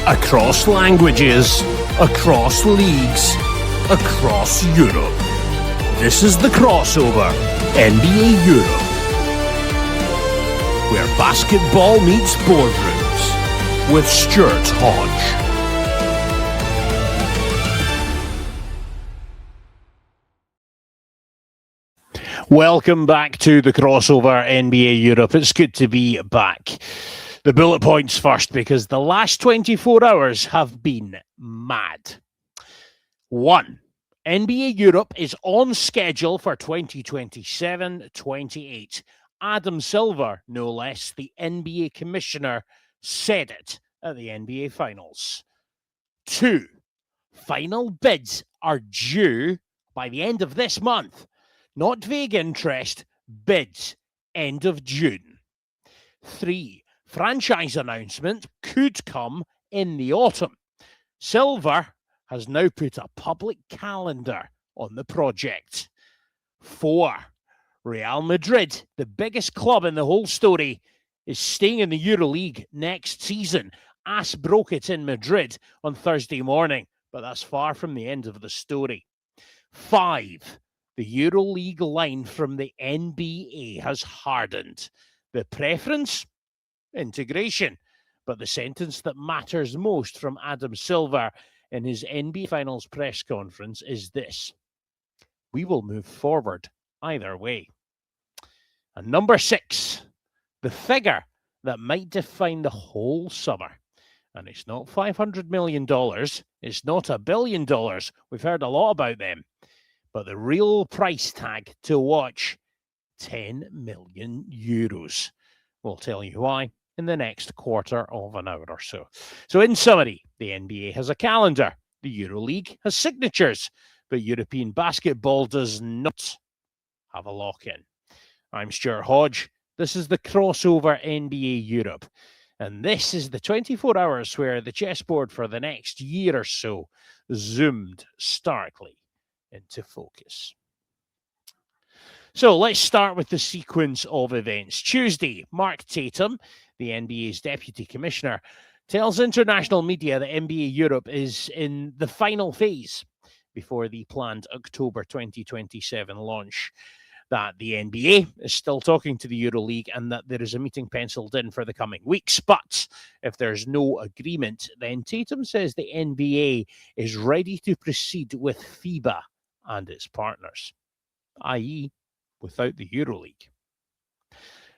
Across languages, across leagues, across Europe. This is the crossover NBA Europe, where basketball meets boardrooms with Stuart Hodge. Welcome back to the crossover NBA Europe. It's good to be back. The bullet points first, because the last 24 hours have been mad. 1. NBA Europe is on schedule for 2027-28. Adam Silver, no less, the NBA commissioner, said it at the NBA Finals. 2. Final bids are due by the end of this month. Not vague interest, bids, end of June. 3. Franchise announcement could come in the autumn. Silver has now put a public calendar on the project. 4. Real Madrid, the biggest club in the whole story, is staying in the EuroLeague next season. AS broke it in Madrid on Thursday morning, but that's far from the end of the story. 5. The EuroLeague line from the NBA has hardened. The preference? Integration. But the sentence that matters most from Adam Silver in his NBA Finals press conference is this: we will move forward either way. And number 6, the figure that might define the whole summer. And it's not $500 million. It's not $1 billion. We've heard a lot about them. But the real price tag to watch, 10 million euros. We'll tell you why in the next quarter of an hour or so. So in summary, the NBA has a calendar, the EuroLeague has signatures, but European basketball does not have a lock-in. I'm Stuart Hodge. This is the crossover NBA Europe. And this is the 24 hours where the chessboard for the next year or so zoomed starkly into focus. So let's start with the sequence of events. Tuesday, Mark Tatum, the NBA's deputy commissioner, tells international media that NBA Europe is in the final phase before the planned October 2027 launch. That the NBA is still talking to the EuroLeague and that there is a meeting penciled in for the coming weeks. But if there's no agreement, then Tatum says the NBA is ready to proceed with FIBA and its partners, i.e., without the EuroLeague.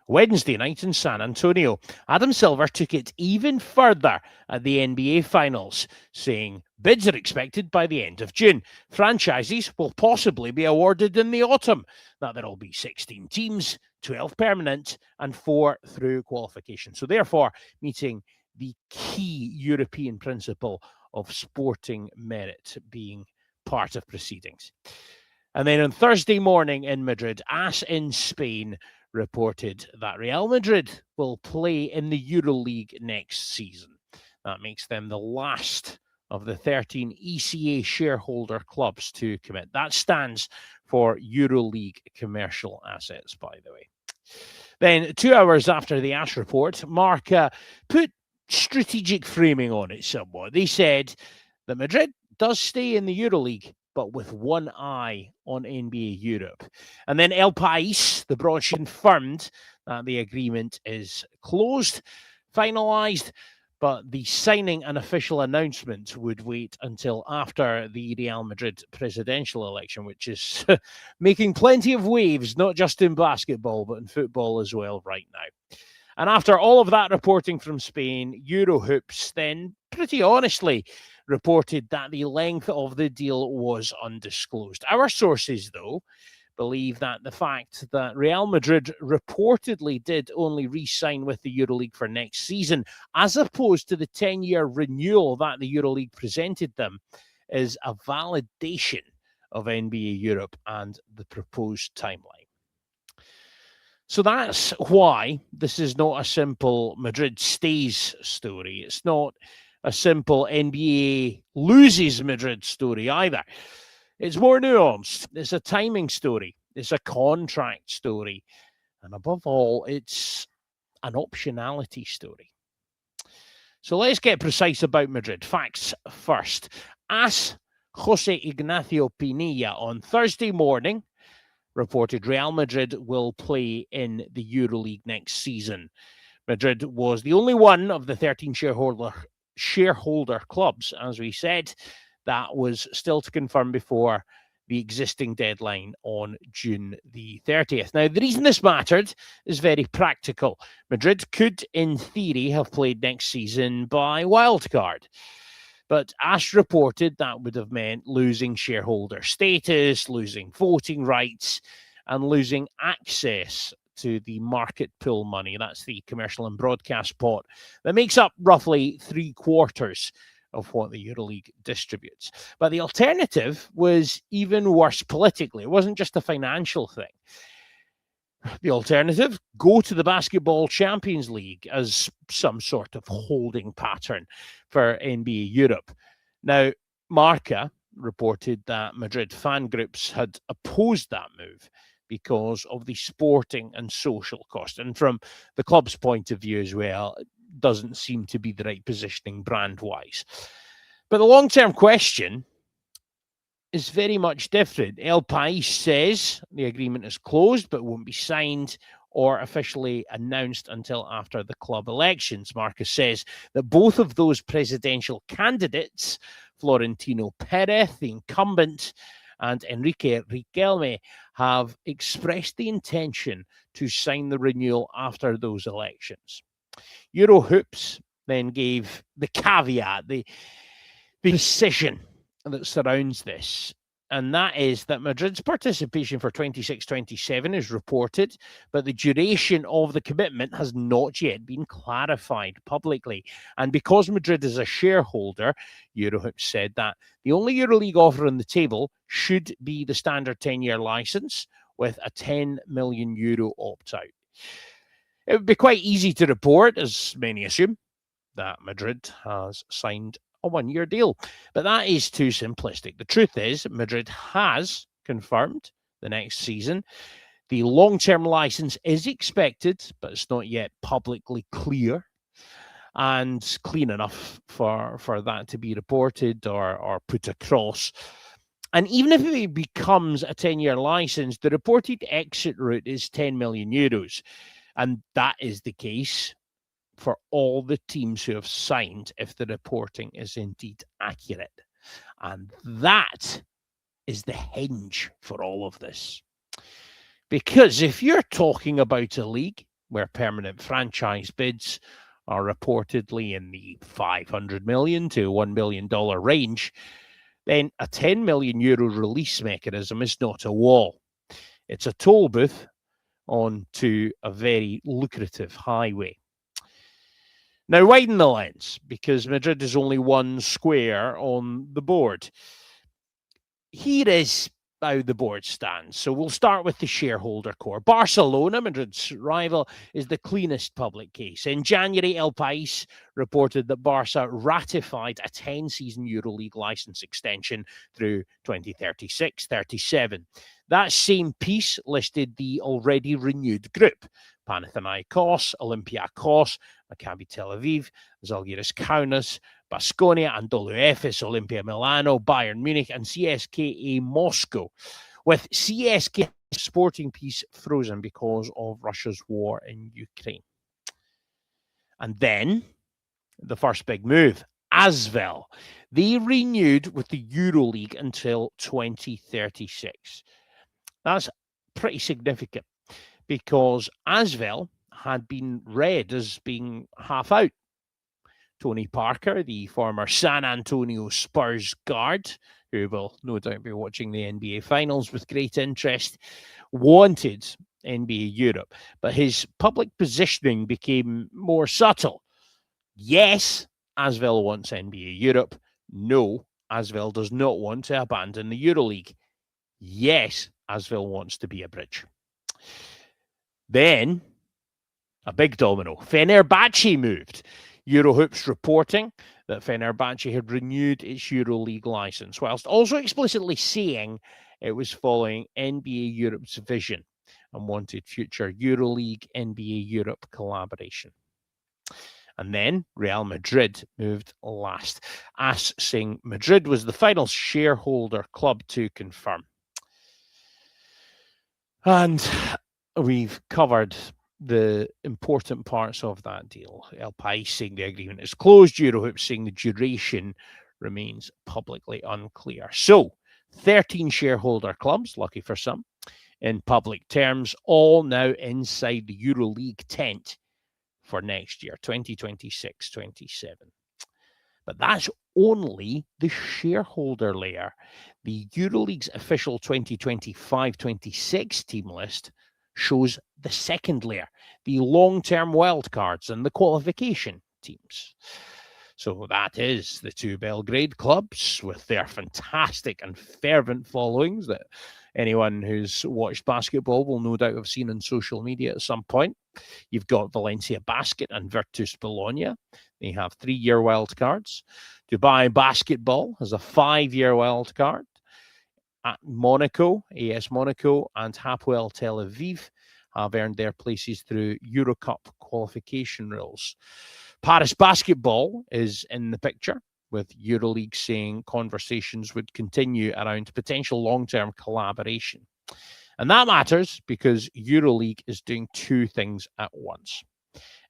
Wednesday night in San Antonio, Adam Silver took it even further at the NBA Finals, saying bids are expected by the end of June. Franchises will possibly be awarded in the autumn. That there'll be 16 teams, 12 permanent, and 4 through qualification. So therefore, meeting the key European principle of sporting merit being part of proceedings. And then on Thursday morning in Madrid, AS in Spain reported that Real Madrid will play in the EuroLeague next season. That makes them the last of the 13 ECA shareholder clubs to commit. That stands for EuroLeague commercial assets, by the way. Then 2 hours after the AS report, Mark put strategic framing on it somewhat. They said that Madrid does stay in the EuroLeague, but with one eye on NBA Europe. And then El País, the broadsheet, confirmed that the agreement is closed, finalized, but the signing and official announcement would wait until after the Real Madrid presidential election, which is making plenty of waves, not just in basketball, but in football as well right now. And after all of that reporting from Spain, Eurohoops then pretty honestly reported that the length of the deal was undisclosed. Our sources, though, believe that the fact that Real Madrid reportedly did only re-sign with the EuroLeague for next season, as opposed to the 10-year renewal that the EuroLeague presented them, is a validation of NBA Europe and the proposed timeline. So that's why this is not a simple Madrid stays story. It's not a simple NBA loses Madrid story either. It's more nuanced. It's a timing story. It's a contract story. And above all, it's an optionality story. So let's get precise about Madrid. Facts first. AS Jose Ignacio Pinilla on Thursday morning reported Real Madrid will play in the EuroLeague next season. Madrid was the only one of the 13 shareholder clubs, as we said, that was still to confirm before the existing deadline on June the 30th. Now, the reason this mattered is very practical. Madrid could, in theory, have played next season by wildcard. But AS reported that would have meant losing shareholder status, losing voting rights, and losing access to the market pool money. That's the commercial and broadcast pot that makes up roughly 3/4 of what the EuroLeague distributes. But the alternative was even worse politically. It wasn't just a financial thing. The alternative, go to the Basketball Champions League as some sort of holding pattern for NBA Europe. Now, Marca reported that Madrid fan groups had opposed that move because of the sporting and social cost. And from the club's point of view as well, it doesn't seem to be the right positioning brand-wise. But the long-term question is very much different. El País says the agreement is closed but won't be signed or officially announced until after the club elections. Marcus says that both of those presidential candidates, Florentino Perez, the incumbent, and Enrique Riquelme, have expressed the intention to sign the renewal after those elections. Eurohoops then gave the caveat, the precision that surrounds this, and that is that Madrid's participation for 26-27 is reported, but the duration of the commitment has not yet been clarified publicly. And because Madrid is a shareholder, Eurohoops said that the only EuroLeague offer on the table should be the standard 10-year license with a €10 million opt-out. It would be quite easy to report, as many assume, that Madrid has signed a one-year deal. But that is too simplistic. The truth is, Madrid has confirmed the next season. The long-term license is expected, but it's not yet publicly clear and clean enough for that to be reported or put across. And even if it becomes a 10-year license, the reported exit route is €10 million. And that is the case for all the teams who have signed if the reporting is indeed accurate. And that is the hinge for all of this. Because if you're talking about a league where permanent franchise bids are reportedly in the €500 million to $1 billion range, then a €10 million release mechanism is not a wall. It's a toll booth onto a very lucrative highway. Now, widen the lens, because Madrid is only one square on the board. Here is how the board stands. So we'll start with the shareholder core. Barcelona, Madrid's rival, is the cleanest public case. In January, El País reported that Barca ratified a 10-season EuroLeague license extension through 2036-37. That same piece listed the already renewed group: Panathinaikos, Olympiacos, Maccabi Tel Aviv, Zalgiris Kaunas, Baskonia, Anadolu Efes, Olympia Milano, Bayern Munich, and CSKA Moscow, with CSKA Sporting piece frozen because of Russia's war in Ukraine. And then, the first big move, ASVEL. They renewed with the EuroLeague until 2036. That's pretty significant, because ASVEL had been read as being half out. Tony Parker, the former San Antonio Spurs guard, who will no doubt be watching the NBA Finals with great interest, wanted NBA Europe, but his public positioning became more subtle. Yes, ASVEL wants NBA Europe. No, ASVEL does not want to abandon the EuroLeague. Yes, ASVEL wants to be a bridge. Then, a big domino. Fenerbahce moved. Eurohoops reporting that Fenerbahce had renewed its EuroLeague license, whilst also explicitly saying it was following NBA Europe's vision and wanted future EuroLeague NBA Europe collaboration. And then Real Madrid moved last. AS saying Madrid was the final shareholder club to confirm. And we've covered the important parts of that deal. El País saying the agreement is closed. Eurohoops saying the duration remains publicly unclear. So, 13 shareholder clubs, lucky for some, in public terms, all now inside the EuroLeague tent for next year, 2026-27. But that's only the shareholder layer. The EuroLeague's official 2025-26 team list shows the second layer, the long-term wildcards and the qualification teams. So that is the two Belgrade clubs with their fantastic and fervent followings that anyone who's watched basketball will no doubt have seen on social media at some point. You've got Valencia Basket and Virtus Bologna. They have 3-year wildcards. Dubai Basketball has a 5-year wildcard. At Monaco, AS Monaco, and Hapoel Tel Aviv have earned their places through Eurocup qualification rules. Paris Basketball is in the picture, with EuroLeague saying conversations would continue around potential long-term collaboration. And that matters because EuroLeague is doing two things at once.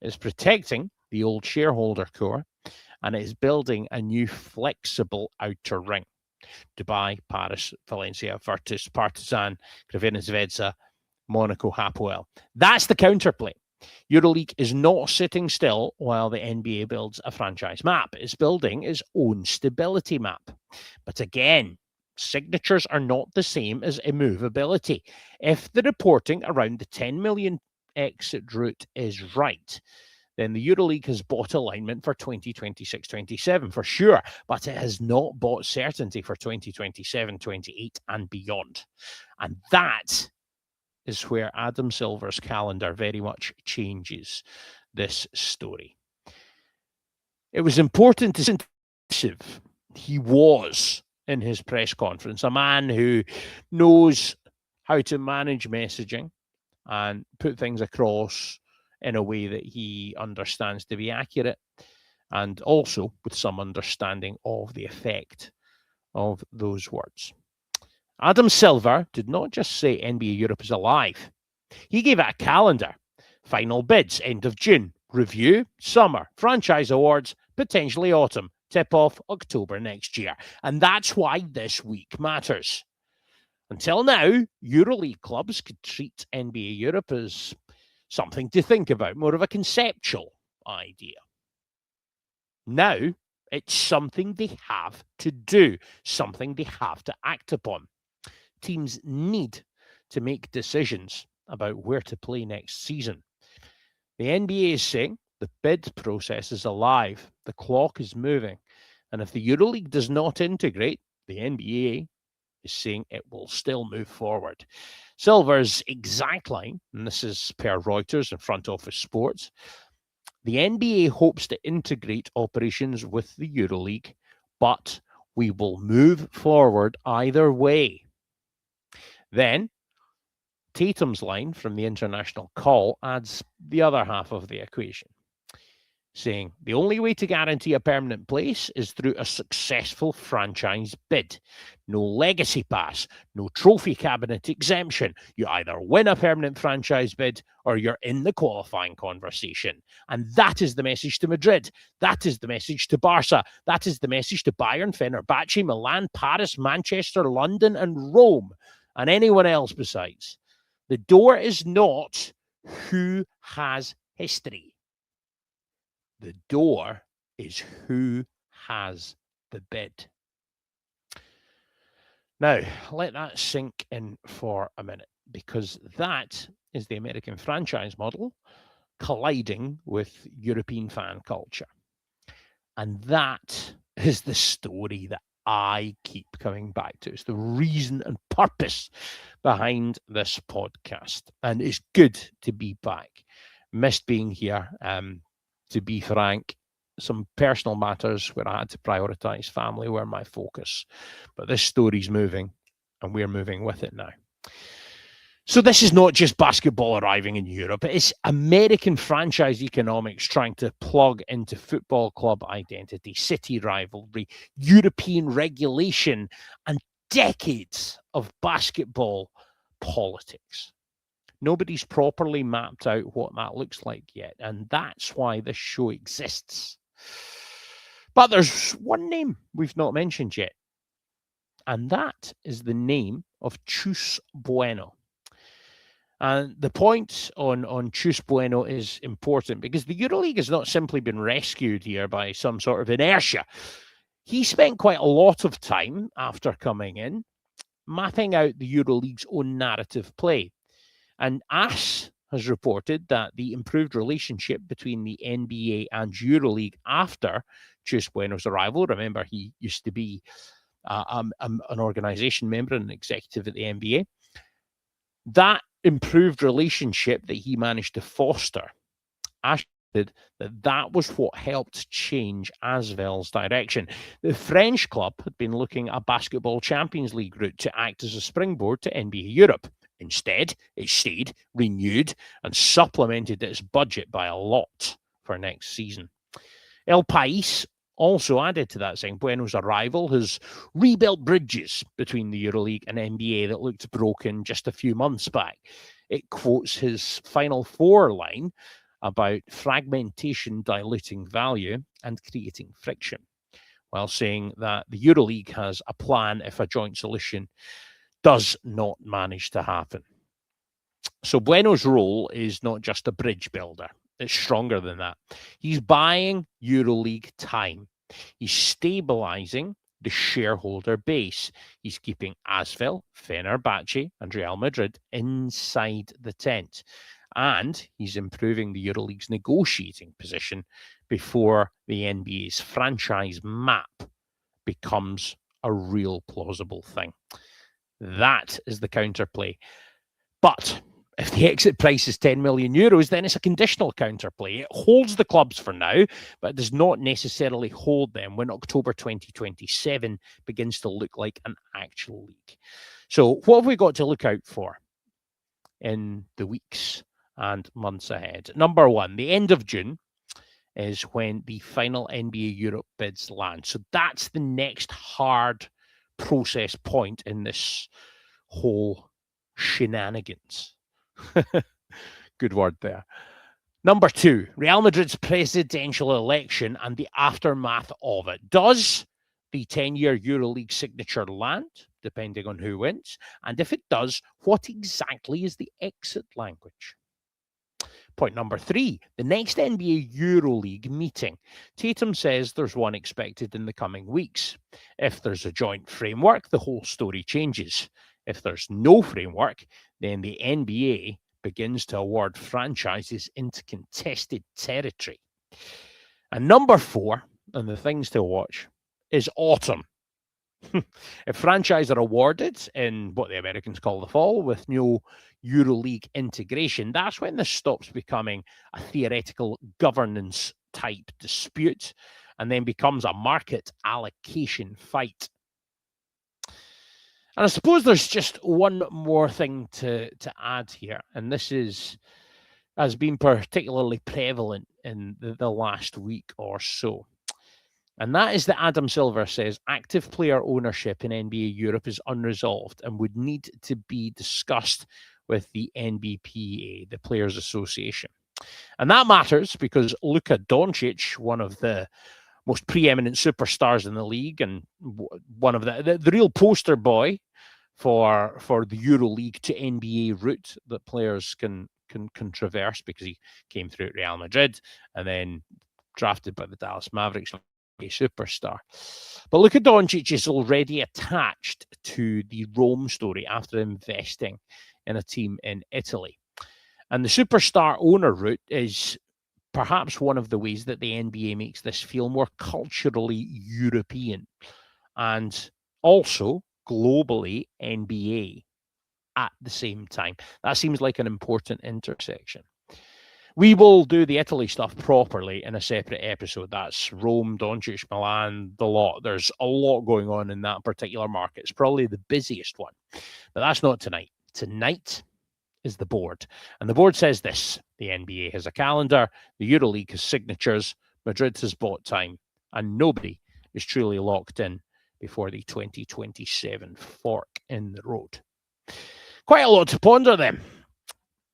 It's protecting the old shareholder core, and it is building a new flexible outer ring. Dubai, Paris, Valencia, Virtus, Partizan, Crvena Zvezda, Monaco, Hapoel. That's the counterplay. EuroLeague is not sitting still while the NBA builds a franchise map. It's building its own stability map. But again, signatures are not the same as immovability. If the reporting around the 10 million exit route is right, then the EuroLeague has bought alignment for 2026-27 for sure, but it has not bought certainty for 2027-28 and beyond. And that is where Adam Silver's calendar very much changes this story. It was important to he was in his press conference, a man who knows how to manage messaging and put things across in a way that he understands to be accurate, and also with some understanding of the effect of those words. Adam Silver did not just say NBA Europe is alive. He gave it a calendar. Final bids, end of June. Review, summer. Franchise awards, potentially autumn. Tip-off, October next year. And that's why this week matters. Until now, EuroLeague clubs could treat NBA Europe as something to think about, more of a conceptual idea. Now, it's something they have to do, something they have to act upon. Teams need to make decisions about where to play next season. The NBA is saying the bid process is alive, the clock is moving, and if the EuroLeague does not integrate, the NBA is saying it will still move forward. Silver's exact line, and this is per Reuters and Front Office Sports, the NBA hopes to integrate operations with the EuroLeague, but we will move forward either way. Then, Tatum's line from the international call adds the other half of the equation, saying the only way to guarantee a permanent place is through a successful franchise bid. No legacy pass, no trophy cabinet exemption. You either win a permanent franchise bid or you're in the qualifying conversation. And that is the message to Madrid. That is the message to Barca. That is the message to Bayern, Fenerbahce, Milan, Paris, Manchester, London, and Rome, and anyone else besides. The door is not who has history. The door is who has the bid. Now, let that sink in for a minute, because that is the American franchise model colliding with European fan culture. And that is the story that I keep coming back to. It's the reason and purpose behind this podcast. And it's good to be back. Missed being here. To be frank, some personal matters where I had to prioritize family were my focus. But this story's moving, and we're moving with it now. So this is not just basketball arriving in Europe. It's American franchise economics trying to plug into football club identity, city rivalry, European regulation, and decades of basketball politics. Nobody's properly mapped out what that looks like yet, and that's why this show exists. But there's one name we've not mentioned yet, and that is the name of Chus Bueno. And the point on Chus Bueno is important because the EuroLeague has not simply been rescued here by some sort of inertia. He spent quite a lot of time after coming in mapping out the EuroLeague's own narrative play. And AS has reported that the improved relationship between the NBA and EuroLeague after Chus Bueno's arrival, remember he used to be an organization member and an executive at the NBA, that improved relationship that he managed to foster, Ash said that was what helped change Asvel's direction. The French club had been looking at a basketball Champions League route to act as a springboard to NBA Europe. Instead, it stayed, renewed, and supplemented its budget by a lot for next season. El País also added to that, saying Bueno's arrival has rebuilt bridges between the EuroLeague and NBA that looked broken just a few months back. It quotes his Final Four line about fragmentation diluting value and creating friction, while saying that the EuroLeague has a plan if a joint solution does not manage to happen. So Bueno's role is not just a bridge builder. It's stronger than that. He's buying EuroLeague time. He's stabilizing the shareholder base. He's keeping Asvel, Fenerbahce, and Real Madrid inside the tent. And he's improving the EuroLeague's negotiating position before the NBA's franchise map becomes a real plausible thing. That is the counterplay. But if the exit price is 10 million euros, then it's a conditional counterplay. It holds the clubs for now, but it does not necessarily hold them when October 2027 begins to look like an actual league. So what have we got to look out for in the weeks and months ahead? Number one, the end of June is when the final NBA Europe bids land. So that's the next hard process point in this whole shenanigans. Good word there. Number two, Real Madrid's presidential election and the aftermath of it. Does the 10-year EuroLeague signature land, depending on who wins? And if it does, what exactly is the exit language? Point number three, the next NBA EuroLeague meeting. Tatum says there's one expected in the coming weeks. If there's a joint framework, the whole story changes. If there's no framework, then the NBA begins to award franchises into contested territory. And number four, and the things to watch, is autumn. If franchises are awarded in what the Americans call the fall with no EuroLeague integration, that's when this stops becoming a theoretical governance type dispute and then becomes a market allocation fight. And I suppose there's just one more thing to add here, and this has been particularly prevalent in the last week or so. And that is that Adam Silver says active player ownership in NBA Europe is unresolved and would need to be discussed with the NBPA, the Players Association. And that matters because Luka Doncic, one of the most preeminent superstars in the league and one of the real poster boy for the EuroLeague to NBA route that players can traverse because he came through at Real Madrid and then drafted by the Dallas Mavericks, a superstar. But Luka Doncic is already attached to the Rome story after investing in a team in Italy. And the superstar owner route is perhaps one of the ways that the NBA makes this feel more culturally European and also globally NBA at the same time. That seems like an important intersection. We will do the Italy stuff properly in a separate episode. That's Rome, Doncic, Milan, the lot. There's a lot going on in that particular market. It's probably the busiest one. But that's not tonight. Tonight is the board. And the board says this: the NBA has a calendar, the EuroLeague has signatures, Madrid has bought time, and nobody is truly locked in before the 2027 fork in the road. Quite a lot to ponder then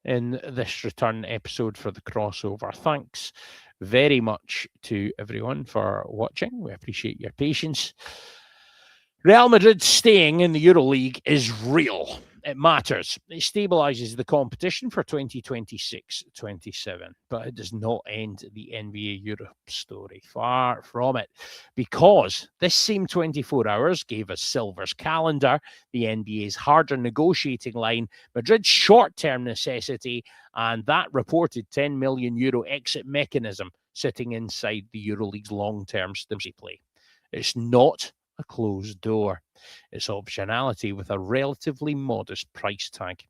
in this return episode for the crossover. Thanks very much to everyone for watching. We appreciate your patience. Real Madrid staying in the EuroLeague is real. It matters. It stabilises the competition for 2026-27, but it does not end the NBA Europe story. Far from it. Because this same 24 hours gave us Silver's calendar, the NBA's harder negotiating line, Madrid's short-term necessity, and that reported €10 million exit mechanism sitting inside the EuroLeague's long-term stability play. It's not a closed door. It's optionality with a relatively modest price tag.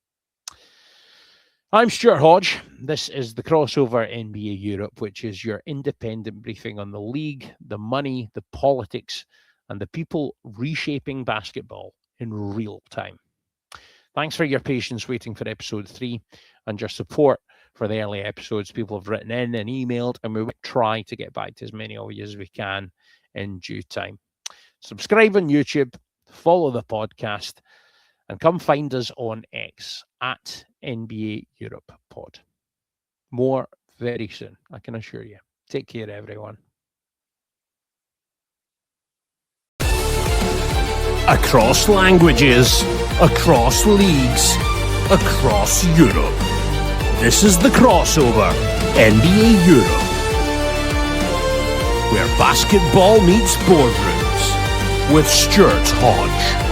I'm Stuart Hodge. This is the Crossover NBA Europe, which is your independent briefing on the league, the money, the politics, and the people reshaping basketball in real time. Thanks for your patience waiting for episode 3 and your support for the early episodes. People have written in and emailed, and we will try to get back to as many of you as we can in due time. Subscribe on YouTube, follow the podcast, and come find us on X at NBA Europe Pod. More very soon, I can assure you. Take care, everyone. Across languages, across leagues, across Europe. This is the Crossover NBA Europe, where basketball meets boardrooms with Stuart Hodge.